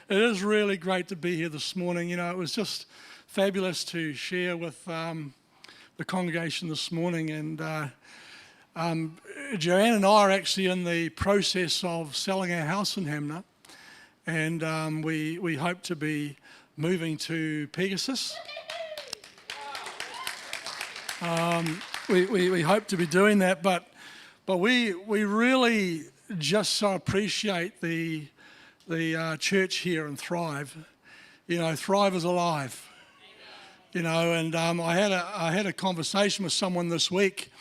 It is really great to be here this morning. You know, it was just fabulous to share with the congregation this morning. And Joanne and I are actually in the process of selling our house in Hamner. And we hope to be moving to Pegasus. We hope to be doing that, but we really just so appreciate the church here and Thrive. You know, Thrive is alive. You know, and I had a conversation with someone this week,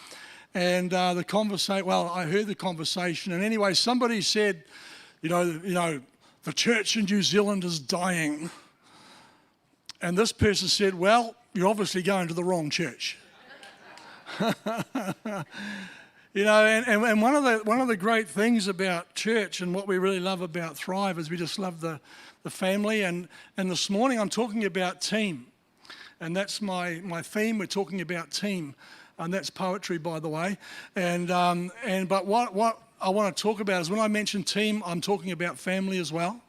and I heard the conversation, and anyway, somebody said, you know, the church in New Zealand is dying, and this person said, well, you're obviously going to the wrong church. You know, and one of the great things about church and what we really love about Thrive is we just love the family. And this morning I'm talking about team, and that's my theme. We're talking about team, and that's poetry, by the way. But what I want to talk about is when I mention team, I'm talking about family as well.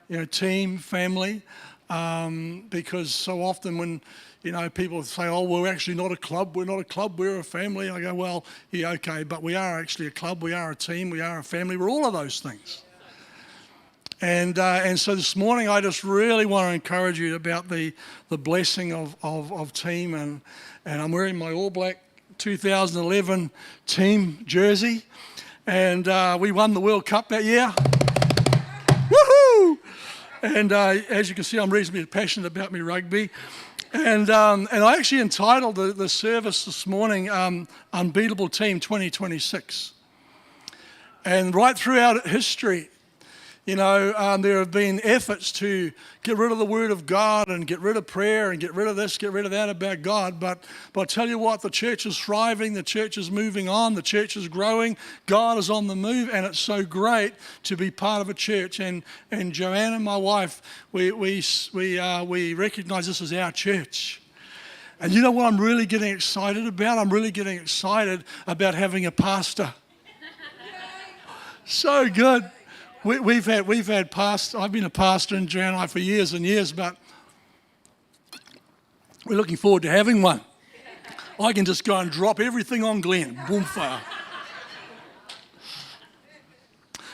You know, team, family, because so often when people say, oh, we're actually not a club, we're a family. I go, well, yeah, okay, but we are actually a club, we are a team, we are a family, we're all of those things. And so this morning I just really want to encourage you about the blessing of team, and I'm wearing my All Black 2011 team jersey, and we won the World Cup that year. Woohoo! And as you can see, I'm reasonably passionate about my rugby. And I actually entitled the service this morning, Unbeatable Team 2026. And right throughout history, you know, there have been efforts to get rid of the Word of God and get rid of prayer and get rid of this, get rid of that about God. But I tell you what, the church is thriving, the church is moving on, the church is growing, God is on the move, and it's so great to be part of a church. And Joanne and my wife, we recognize this as our church. And you know what I'm really getting excited about? I'm really getting excited about having a pastor. So good. We've had pastors. I've been a pastor in Joanne and I for years and years, but we're looking forward to having one. I can just go and drop everything on Glenn. Boom, fire.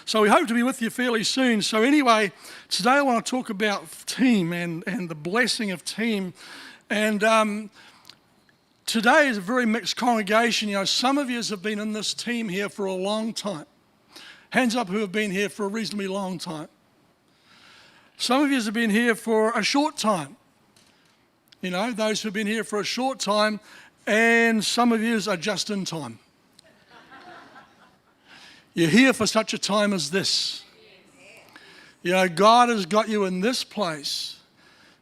So we hope to be with you fairly soon. So anyway, today I want to talk about team and the blessing of team. And today is a very mixed congregation. You know, some of you have been in this team here for a long time. Hands up who have been here for a reasonably long time. Some of you have been here for a short time. You know, those who have been here for a short time, and some of you are just in time. You're here for such a time as this. You know, God has got you in this place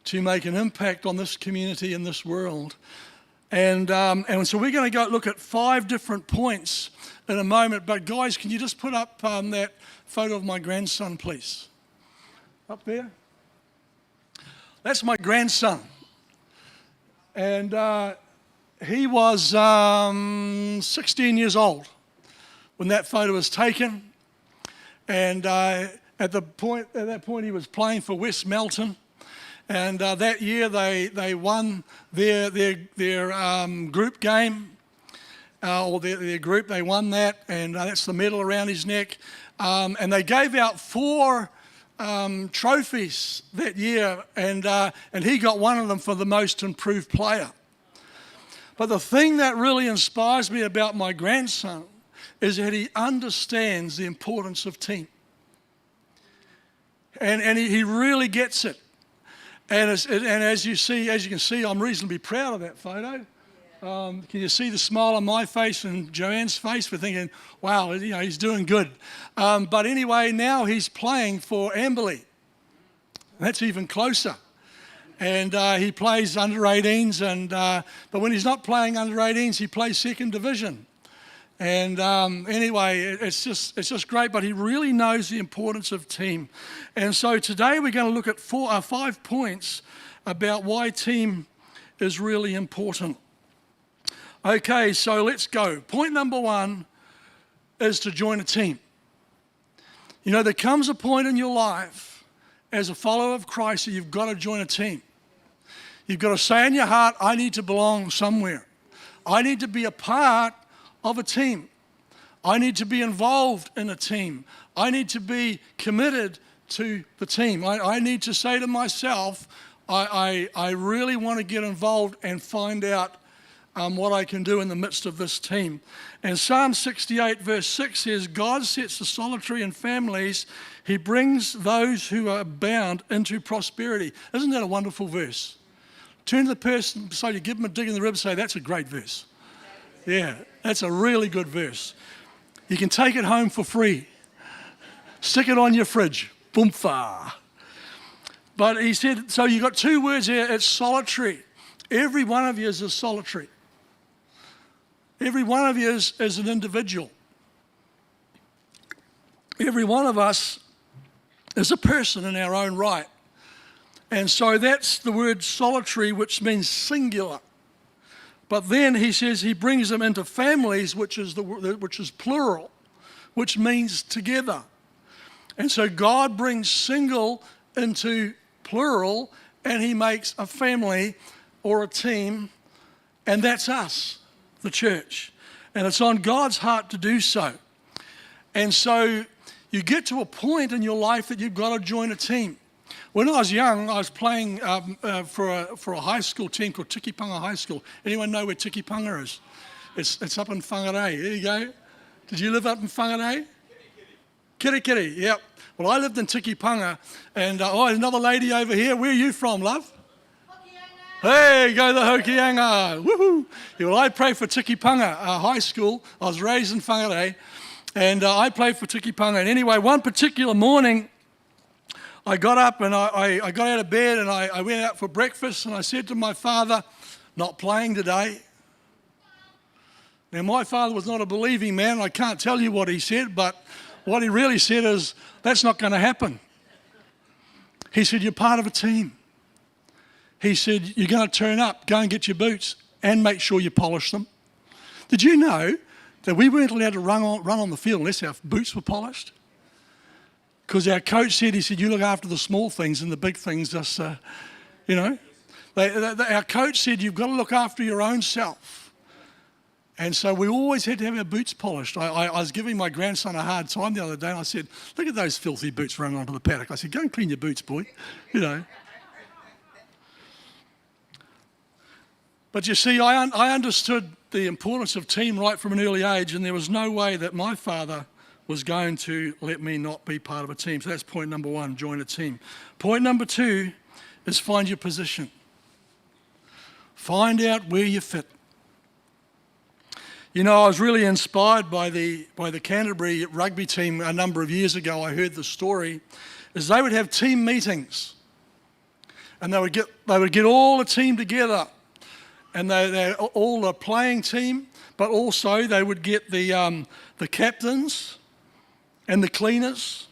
to make an impact on this community and this world. And so we're going to go look at 5 different points in a moment. But guys, can you just put up that photo of my grandson, please? Up there. That's my grandson. And he was 16 years old when that photo was taken. And at that point he was playing for West Melton. And that year they won their group game, or their group. They won that, and that's the medal around his neck. And they gave out 4 trophies that year, and he got one of them for the most improved player. But the thing that really inspires me about my grandson is that he understands the importance of team, and he really gets it. And as you can see, I'm reasonably proud of that photo. Can you see the smile on my face and Joanne's face? We're thinking, wow, you know, he's doing good. But anyway, now he's playing for Amberley. That's even closer. And he plays under 18s, but when he's not playing under 18s, he plays second division. And anyway, it's just great, but he really knows the importance of team. And so today we're going to look at 5 points about why team is really important. Okay, so let's go. Point number 1 is to join a team. You know, there comes a point in your life as a follower of Christ that you've got to join a team. You've got to say in your heart, I need to belong somewhere. I need to be a part of a team. I need to be involved in a team. I need to be committed to the team. I need to say to myself, I really want to get involved and find out what I can do in the midst of this team. And Psalm 68 verse 6 says, God sets the solitary in families. He brings those who are bound into prosperity. Isn't that a wonderful verse? Turn to the person beside you, give them a dig in the ribs, say, that's a great verse. Yeah, that's a really good verse. You can take it home for free. Stick it on your fridge. Boomfa. But he said, so you've got two words here, it's solitary. Every one of you is a solitary. Every one of you is an individual. Every one of us is a person in our own right. And so that's the word solitary, which means singular. But then he says he brings them into families, which is plural, which means together. And so God brings single into plural, and he makes a family or a team, and that's us, the church. And it's on God's heart to do so. And so you get to a point in your life that you've got to join a team. When I was young, I was playing for a high school team called Tikipanga High School. Anyone know where Tikipanga is? It's up in Whangarei. There you go. Did you live up in Whangarei? Kirikiri, yep. Well, I lived in Tikipanga, and another lady over here. Where are you from, love? Hey, go the Hokianga. Woohoo. Yeah, well, I played for Tikipanga High School. I was raised in Whangarei, and I played for Tikipanga. And anyway, one particular morning, I got up and I got out of bed and I went out for breakfast, and I said to my father, not playing today. Now, my father was not a believing man. I can't tell you what he said, but what he really said is, that's not going to happen. He said, you're part of a team. He said, you're going to turn up, go and get your boots and make sure you polish them. Did you know that we weren't allowed to run on the field unless our boots were polished? Because our coach said, he said, you look after the small things and the big things just, you know. Our coach said, you've got to look after your own self. And so we always had to have our boots polished. I was giving my grandson a hard time the other day, and I said, look at those filthy boots running onto the paddock. I said, go and clean your boots, boy, you know. But you see, I understood the importance of team right from an early age, and there was no way that my father was going to let me not be part of a team. So that's point number one, join a team. Point number two is find your position. Find out where you fit. You know, I was really inspired by the Canterbury rugby team a number of years ago. I heard the story, is they would have team meetings, and they would get all the team together, and they're all a playing team, but also they would get the captains and the cleaners,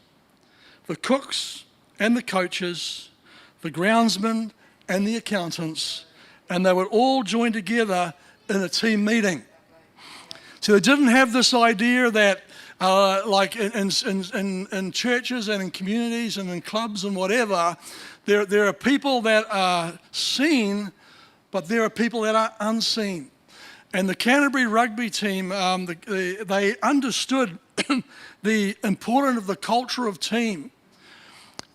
the cooks and the coaches, the groundsmen and the accountants, and they would all join together in a team meeting. So they didn't have this idea that like in churches and in communities and in clubs and whatever, there are people that are seen, but there are people that are unseen. And the Canterbury rugby team, they understood the importance of the culture of team.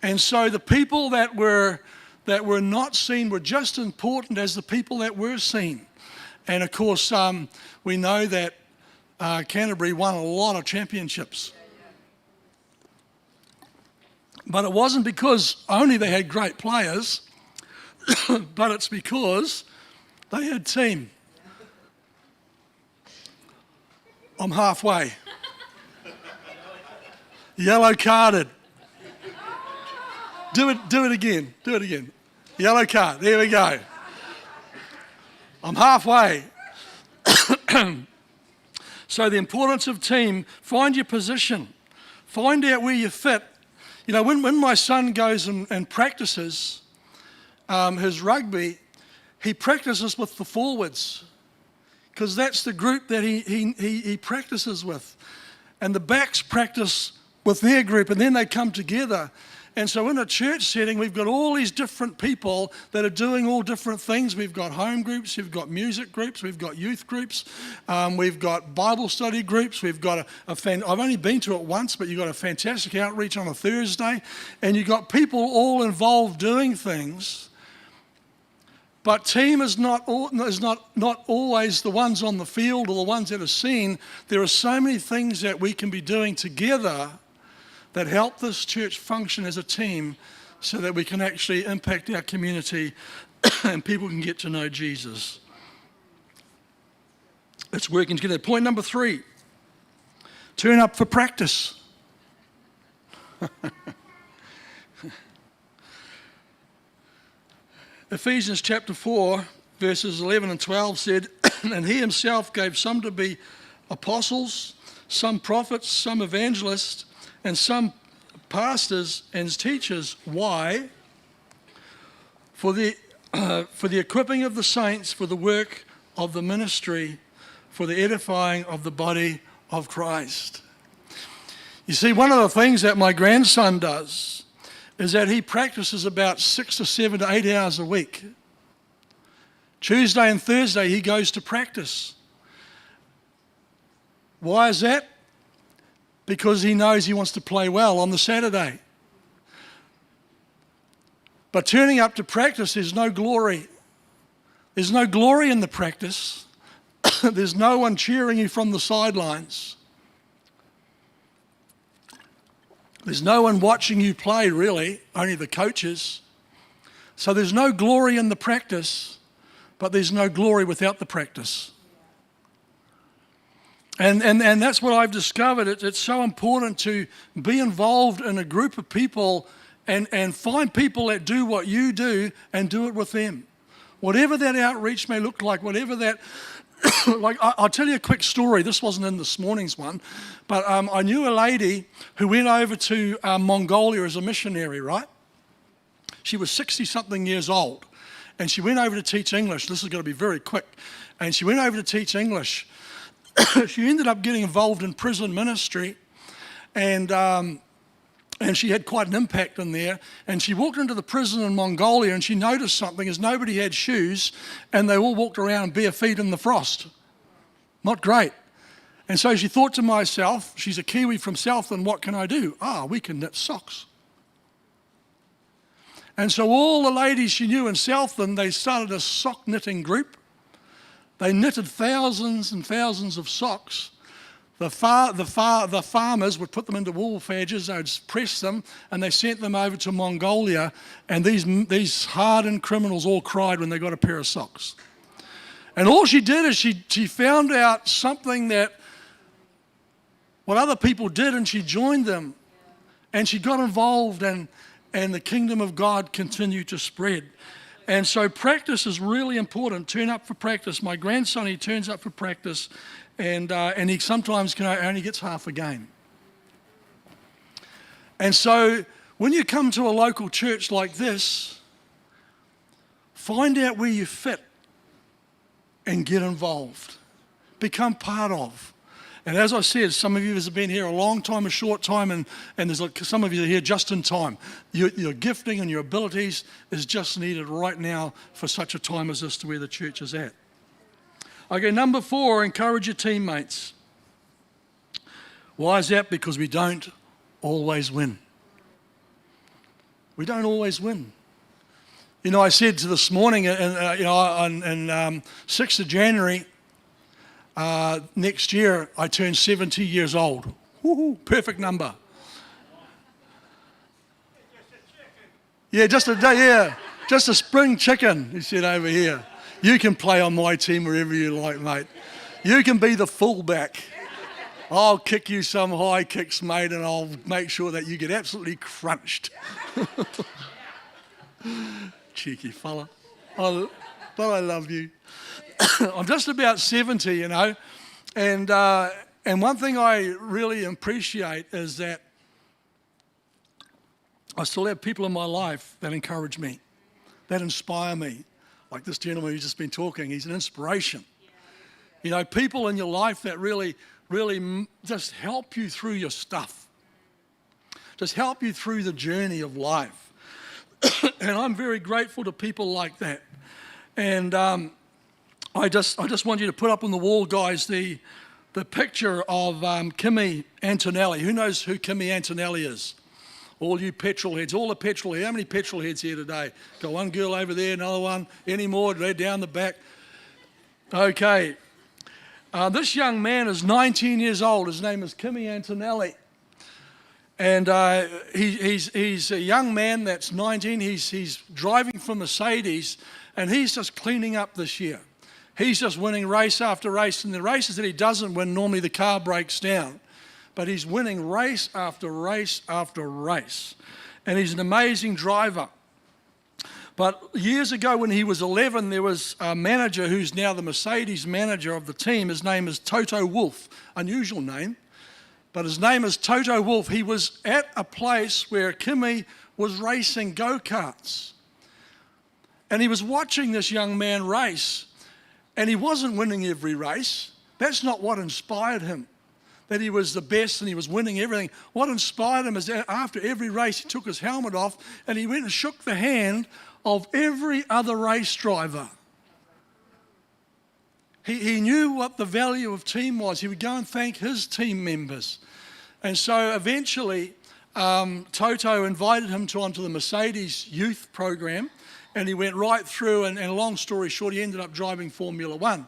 And so the people that were not seen were just as important as the people that were seen. And of course, we know that Canterbury won a lot of championships. But it wasn't because only they had great players, but it's because they had team. I'm halfway. Yellow carded. Do it again. Do it again. Yellow card. There we go. I'm halfway. So the importance of team, find your position. Find out where you fit. You know, when my son goes and practices his rugby, he practices with the forwards, because that's the group that he practices with. And the backs practice with their group, and then they come together. And so in a church setting, we've got all these different people that are doing all different things. We've got home groups, we've got music groups, we've got youth groups, we've got Bible study groups, we've got I've only been to it once, but you've got a fantastic outreach on a Thursday, and you've got people all involved doing things. But team is not always the ones on the field or the ones that are seen. There are so many things that we can be doing together that help this church function as a team so that we can actually impact our community and people can get to know Jesus. It's working together. Point number 3, turn up for practice. Ephesians chapter 4, verses 11 and 12 said, and he himself gave some to be apostles, some prophets, some evangelists, and some pastors and teachers. Why? For the equipping of the saints, for the work of the ministry, for the edifying of the body of Christ. You see, one of the things that my grandson does is that he practices about 6 to 7 to 8 hours a week. Tuesday and Thursday he goes to practice. Why is that? Because he knows he wants to play well on the Saturday. But turning up to practice, there's no glory. There's no glory in the practice. There's no one cheering you from the sidelines. There's no one watching you play, really, only the coaches. So there's no glory in the practice, but there's no glory without the practice. And that's what I've discovered. It's so important to be involved in a group of people and find people that do what you do and do it with them. Whatever that outreach may look like, whatever that... like I'll tell you a quick story. This wasn't in this morning's one, but I knew a lady who went over to Mongolia as a missionary, right? She was 60-something years old, and she went over to teach English. This is going to be very quick. And she went over to teach English. She ended up getting involved in prison ministry, and she had quite an impact in there. And she walked into the prison in Mongolia and she noticed something, is nobody had shoes and they all walked around bare feet in the frost. Not great. And so she thought to myself, she's a Kiwi from Southland, what can I do? We can knit socks. And so all the ladies she knew in Southland, they started a sock knitting group. They knitted thousands and thousands of socks. The farmers would put them into wool fadges, they'd press them, and they sent them over to Mongolia, and these hardened criminals all cried when they got a pair of socks. And all she did is she found out something that what other people did, and she joined them, and she got involved, and the kingdom of God continued to spread. And so practice is really important. Turn up for practice. My grandson, he turns up for practice, and he sometimes only gets half a game. And so when you come to a local church like this, find out where you fit and get involved. Become part of. And as I said, some of you have been here a long time, a short time, and there's some of you are here just in time. Your gifting and your abilities is just needed right now for such a time as this to where the church is at. Okay, number 4, encourage your teammates. Why is that? Because we don't always win. We don't always win. You know, I said to this morning, on 6th of January next year, I turn 70 years old. Woo-hoo, perfect number. Yeah, just a spring chicken, he said over here. You can play on my team wherever you like, mate. You can be the fullback. I'll kick you some high kicks, mate, and I'll make sure that you get absolutely crunched. Cheeky fella. But I love you. I'm just about 70, you know, and one thing I really appreciate is that I still have people in my life that encourage me, that inspire me. Like this gentleman who's just been talking, he's an inspiration. You know, people in your life that really just help you through your stuff. just help you through the journey of life. And I'm very grateful to people like that. And I just want you to put up on the wall, guys, the picture of Kimmy Antonelli. Who knows who Kimmy Antonelli is? All you petrol heads, all the petrol heads. How many petrol heads here today? Got one girl over there, another one. Any more? They're down the back. Okay. This young man is 19 years old. His name is Kimmy Antonelli. And he's a young man that's 19. He's driving for Mercedes, and he's just cleaning up this year. He's just winning race after race. And the races that he doesn't win, normally the car breaks down. But he's winning race after race after race. And he's an amazing driver. But years ago when he was 11, there was a manager who's now the Mercedes manager of the team. His name is Toto Wolff. Unusual name. But his name is Toto Wolff. He was at a place where Kimmy was racing go-karts. And he was watching this young man race. And he wasn't winning every race. That's not what inspired him, that he was the best and he was winning everything. What inspired him is that after every race, he took his helmet off and he went and shook the hand of every other race driver. He knew what the value of team was. He would go and thank his team members. And so eventually, Toto invited him onto the Mercedes youth program, and he went right through, and long story short, he ended up driving Formula One.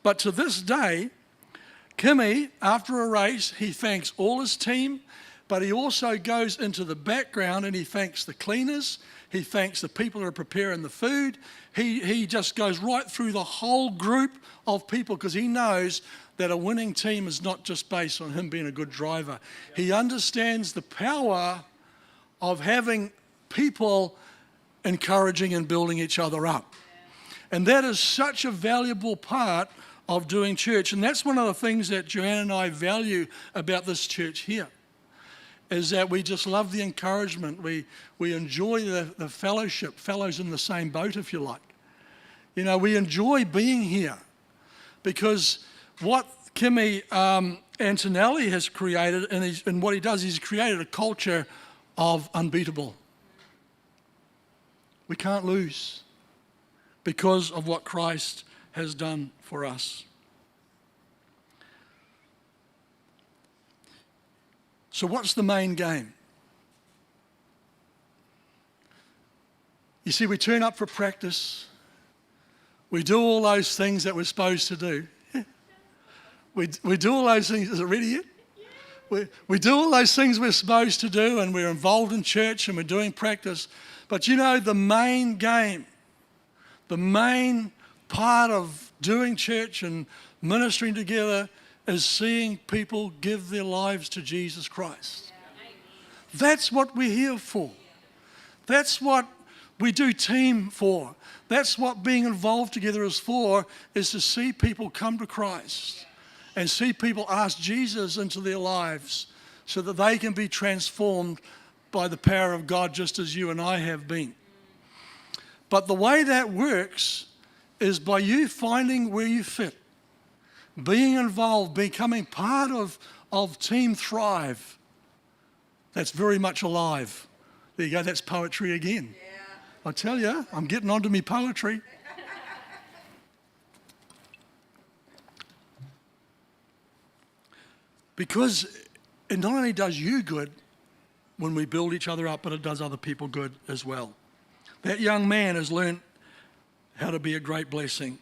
But to this day, Kimmy, after a race, he thanks all his team, but he also goes into the background and he thanks the cleaners, he thanks the people who are preparing the food. He just goes right through the whole group of people because he knows that a winning team is not just based on him being a good driver. He understands the power of having people encouraging and building each other up. And that is such a valuable part of doing church. And that's one of the things that Joanne and I value about this church here, is that we just love the encouragement. We enjoy the fellowship, fellows in the same boat, if you like. You know, we enjoy being here because what Kimmy Antonelli has created, and what he does, he's created a culture of unbeatable. We can't lose because of what Christ has done for us. So what's the main game? You see, we turn up for practice. We do all those things that we're supposed to do. We do all those things. Is it ready yet? We do all those things we're supposed to do, and we're involved in church and we're doing practice. But you know, the main game, the main part of doing church and ministering together is seeing people give their lives to Jesus Christ. That's what we're here for. That's what we do team for. That's what being involved together is for, is to see people come to Christ and see people ask Jesus into their lives so that they can be transformed by the power of God, just as you and I have been. But the way that works is by you finding where you fit, being involved, becoming part of Team Thrive. That's very much alive. There you go, that's poetry again. Yeah. I tell you, I'm getting onto me poetry. Because it not only does you good when we build each other up, but it does other people good as well. That young man has learned how to be a great blessing.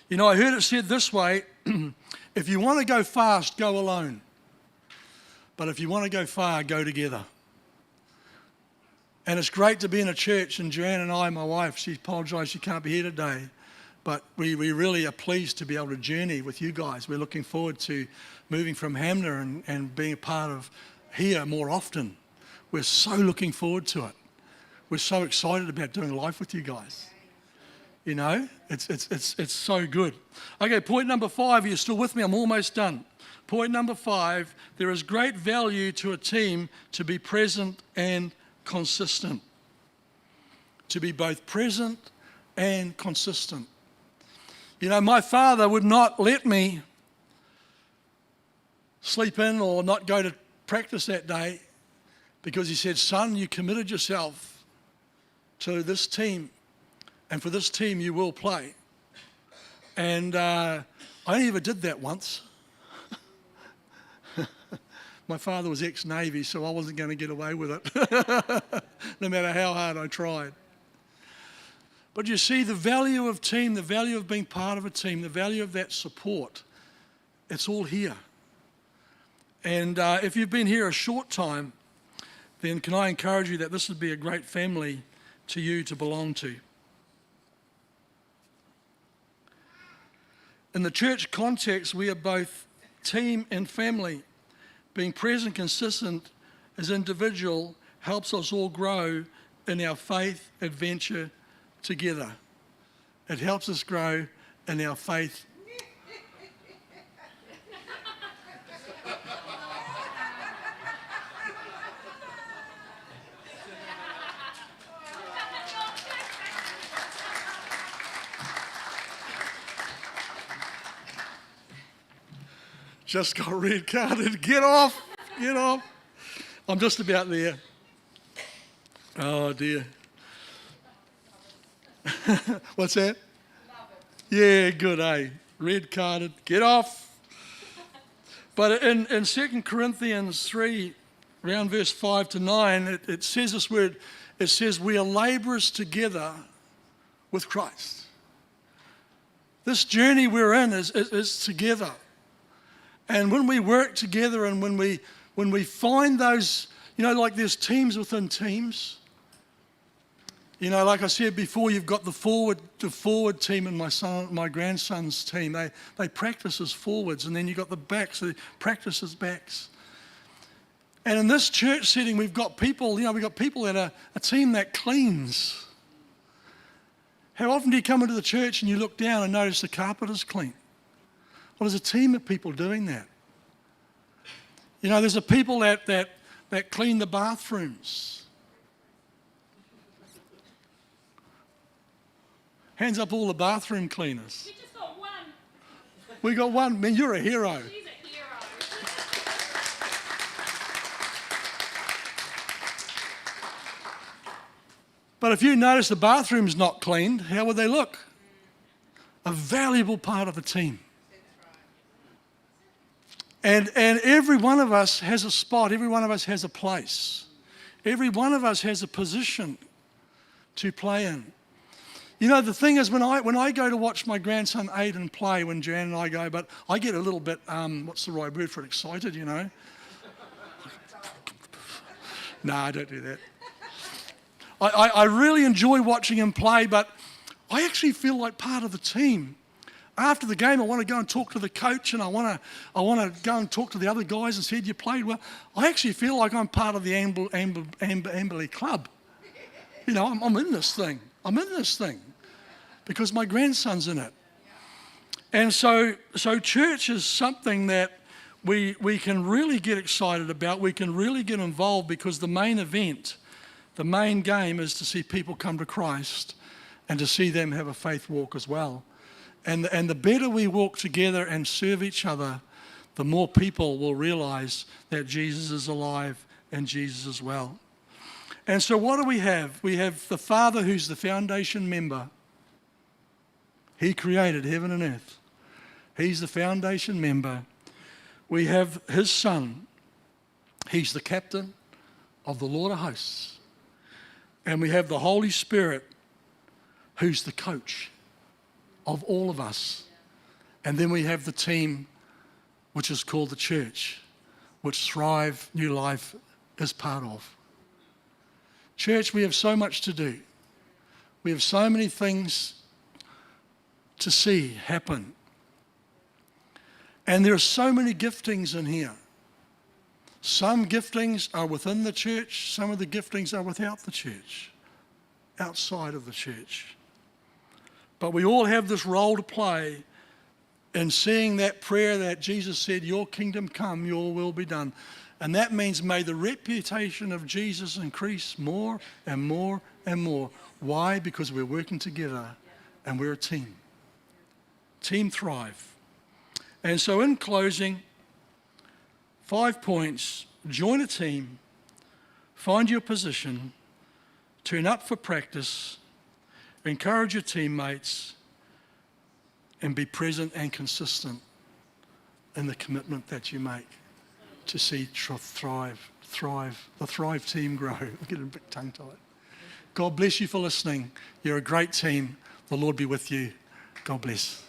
You know, I heard it said this way, if you want to go fast, go alone. But if you want to go far, go together. And it's great to be in a church, and Joanne and I, my wife, she apologised she can't be here today, but we really are pleased to be able to journey with you guys. We're looking forward to moving from Hamner and being a part of here more often. We're so looking forward to it. We're so excited about doing life with you guys. You know, it's so good. Okay, point number 5, are you still with me? I'm almost done. Point number 5, there is great value to a team to be present and consistent. To be both present and consistent. You know, my father would not let me sleep in or not go to practice that day because he said, son, you committed yourself to this team, and for this team you will play. And I only ever did that once. My father was ex-Navy, so I wasn't going to get away with it, no matter how hard I tried. But you see, the value of team, the value of being part of a team, the value of that support, it's all here. And if you've been here a short time, then can I encourage you that this would be a great family to you to belong to. In the church context, we are both team and family. Being present, consistent as individual helps us all grow in our faith adventure together. It helps us grow in our faith. Just got red carded. Get off. Get off. I'm just about there. Oh, dear. What's that? Yeah, good, eh? Red carded. Get off. But in 2 Corinthians 3, around verse 5 to 9, it says this word. It says, we are labourers together with Christ. This journey we're in is together. And when we work together and when we find those, like there's teams within teams. Like I said before, you've got the forward team and my grandson's team. They practice as forwards, and then you've got the backs, so they practice as backs. And in this church setting, we've got people, we've got people that are a team that cleans. How often do you come into the church and you look down and notice the carpet is clean? Well, there's a team of people doing that. There's a people that clean the bathrooms. Hands up all the bathroom cleaners. We just got one. We got one. Man, you're a hero. She's a hero. But if you notice the bathroom's not cleaned, how would they look? A valuable part of the team. And every one of us has a spot. Every one of us has a place. Every one of us has a position to play in. The thing is, when I go to watch my grandson Aiden play, when Jan and I go, but I get a little bit, what's the right word for it, excited, No, I don't do that. I really enjoy watching him play, but I actually feel like part of the team. After the game, I want to go and talk to the coach, and I want to go and talk to the other guys and said, you played well. I actually feel like I'm part of the Amberley Club. I'm in this thing. I'm in this thing because my grandson's in it. And so church is something that we can really get excited about. We can really get involved because the main event, the main game is to see people come to Christ and to see them have a faith walk as well. And the better we walk together and serve each other, the more people will realize that Jesus is alive and Jesus is well. And so what do we have? We have the Father who's the foundation member. He created heaven and earth. He's the foundation member. We have his Son. He's the captain of the Lord of hosts. And we have the Holy Spirit, who's the coach of all of us. And then we have the team, which is called the church, which Thrive New Life is part of. Church, we have so much to do. We have so many things to see happen. And there are so many giftings in here. Some giftings are within the church, some of the giftings are without the church, outside of the church. But we all have this role to play in seeing that prayer that Jesus said, your kingdom come, your will be done. And that means may the reputation of Jesus increase more and more and more. Why? Because we're working together and we're a team. Team Thrive. And so in closing, 5 points: join a team, find your position, turn up for practice, encourage your teammates, and be present and consistent in the commitment that you make to see the Thrive team grow. I'm getting a bit tongue-tied. God bless you for listening. You're a great team. The Lord be with you. God bless.